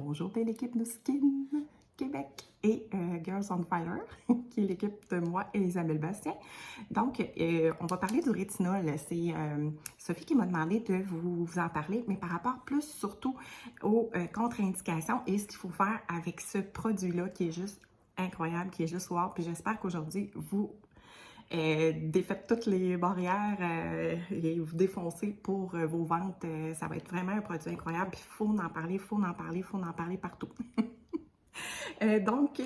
Bonjour de l'équipe de Skin Québec et Girls on Fire, qui est l'équipe de moi et Isabelle Bastien. Donc, on va parler du rétinol. C'est Sophie qui m'a demandé de vous en parler, mais par rapport plus surtout aux contre-indications et ce qu'il faut faire avec ce produit-là qui est juste incroyable, qui est juste wow. Puis j'espère qu'aujourd'hui, vous défaites toutes les barrières et vous défoncez pour vos ventes. Ça va être vraiment un produit incroyable. Puis il faut en parler, il faut en parler, il faut en parler partout. Donc,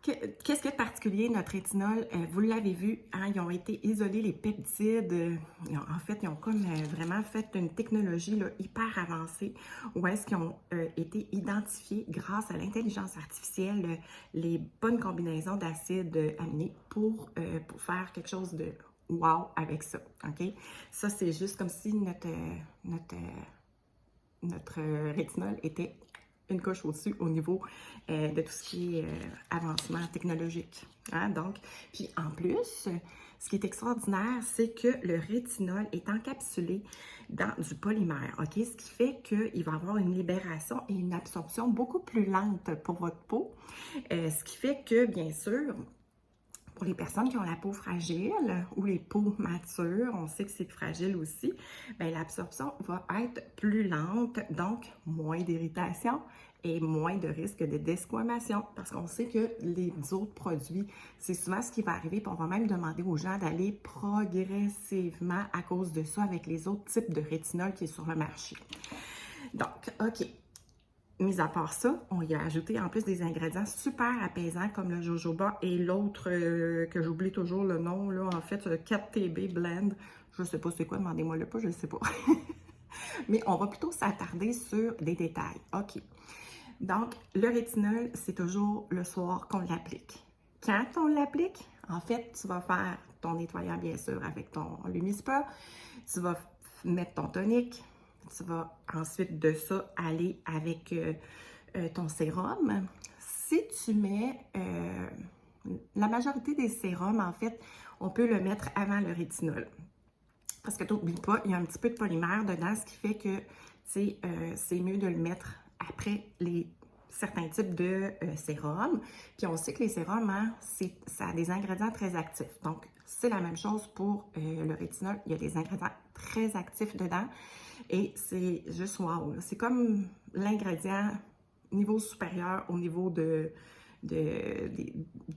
qu'est-ce qu'il y a de particulier, notre rétinol? Vous l'avez vu, hein, ils ont été isolés, les peptides. En fait, ils ont comme vraiment fait une technologie là, hyper avancée où est-ce qu'ils ont été identifiés grâce à l'intelligence artificielle les bonnes combinaisons d'acides aminés pour faire quelque chose de wow avec ça. OK? Ça, c'est juste comme si notre rétinol était une coche au-dessus au niveau de tout ce qui est avancement technologique. Hein? Donc, puis en plus, ce qui est extraordinaire, c'est que le rétinol est encapsulé dans du polymère, OK? Ce qui fait qu'il va avoir une libération et une absorption beaucoup plus lente pour votre peau. Ce qui fait que, bien sûr, pour les personnes qui ont la peau fragile ou les peaux matures, on sait que c'est fragile aussi, bien, l'absorption va être plus lente, donc moins d'irritation et moins de risque de desquamation. Parce qu'on sait que les autres produits, c'est souvent ce qui va arriver, puis on va même demander aux gens d'aller progressivement à cause de ça avec les autres types de rétinol qui est sur le marché. Donc, OK. Mis à part ça, on y a ajouté en plus des ingrédients super apaisants comme le jojoba et l'autre que j'oublie toujours le nom, là, en fait, le 4TB Blend. Je ne sais pas c'est quoi, demandez-moi le pas, je ne sais pas. Mais on va plutôt s'attarder sur des détails. OK. Donc, le rétinol, c'est toujours le soir qu'on l'applique. Quand on l'applique, en fait, tu vas faire ton nettoyant, bien sûr, avec ton Lumispa. Tu vas mettre ton tonique. Tu vas ensuite de ça aller avec ton sérum. Si tu mets la majorité des sérums, en fait, on peut le mettre avant le rétinol. Parce que n'oublie pas, il y a un petit peu de polymère dedans, ce qui fait que c'est mieux de le mettre après certains types de sérums. Puis on sait que les sérums, hein, ça a des ingrédients très actifs. Donc, c'est la même chose pour le rétinol. Il y a des ingrédients très actifs dedans. Et c'est juste wow. C'est comme l'ingrédient niveau supérieur au niveau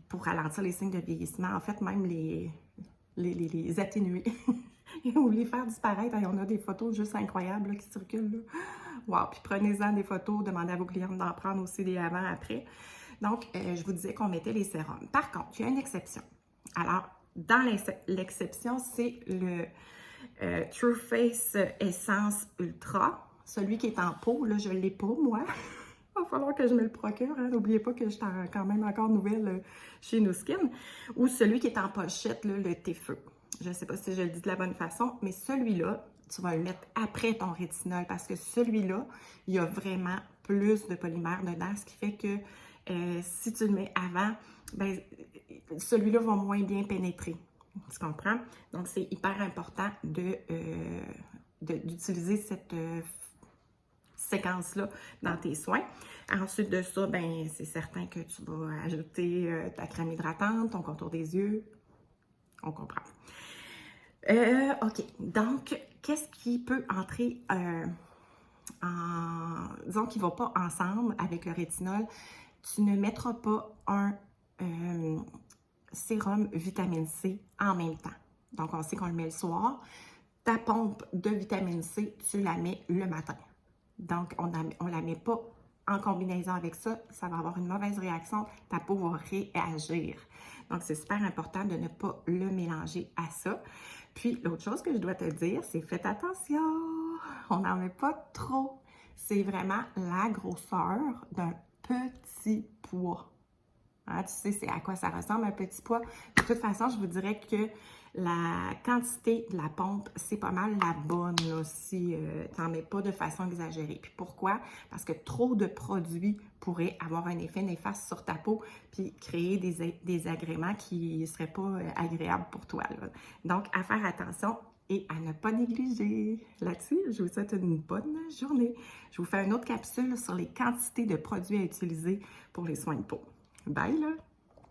pour ralentir les signes de vieillissement. En fait, même les atténuer ou les faire disparaître. Et on a des photos juste incroyables là, qui circulent. Là. Wow! Puis prenez-en des photos, demandez à vos clients d'en prendre aussi des avant, après. Donc, je vous disais qu'on mettait les sérums. Par contre, il y a une exception. Alors, dans l'exception, c'est le True Face Essence Ultra. Celui qui est en pot, là, je ne l'ai pas, moi. Il va falloir que je me le procure. Hein. N'oubliez pas que je suis quand même encore nouvelle chez No Skin. Ou celui qui est en pochette, là, le Thé-Feu. Je ne sais pas si je le dis de la bonne façon, mais celui-là, tu vas le mettre après ton rétinol parce que celui-là, il y a vraiment plus de polymère dedans, ce qui fait que si tu le mets avant, ben, celui-là va moins bien pénétrer. Tu comprends? Donc, c'est hyper important d'utiliser cette séquence-là dans tes soins. Ensuite de ça, ben, c'est certain que tu vas ajouter ta crème hydratante, ton contour des yeux. On comprend. OK. Donc, qu'est-ce qui peut entrer disons qu'il ne va pas ensemble avec le rétinol? Tu ne mettras pas un sérum vitamine C en même temps. Donc, on sait qu'on le met le soir. Ta pompe de vitamine C, tu la mets le matin. Donc, on ne la met pas en combinaison avec ça. Ça va avoir une mauvaise réaction. Ta peau va réagir. Donc, c'est super important de ne pas le mélanger à ça. Puis, l'autre chose que je dois te dire, c'est faites attention. On n'en met pas trop. C'est vraiment la grosseur d'un petit pois. Hein, tu sais, c'est à quoi ça ressemble un petit pois. De toute façon, je vous dirais que la quantité de la pompe, c'est pas mal la bonne là, si tu n'en mets pas de façon exagérée. Puis pourquoi? Parce que trop de produits pourraient avoir un effet néfaste sur ta peau puis créer des agréments qui ne seraient pas agréables pour toi. Là. Donc, à faire attention. et à ne pas négliger. Là-dessus, je vous souhaite une bonne journée. Je vous fais une autre capsule sur les quantités de produits à utiliser pour les soins de peau. Bye là!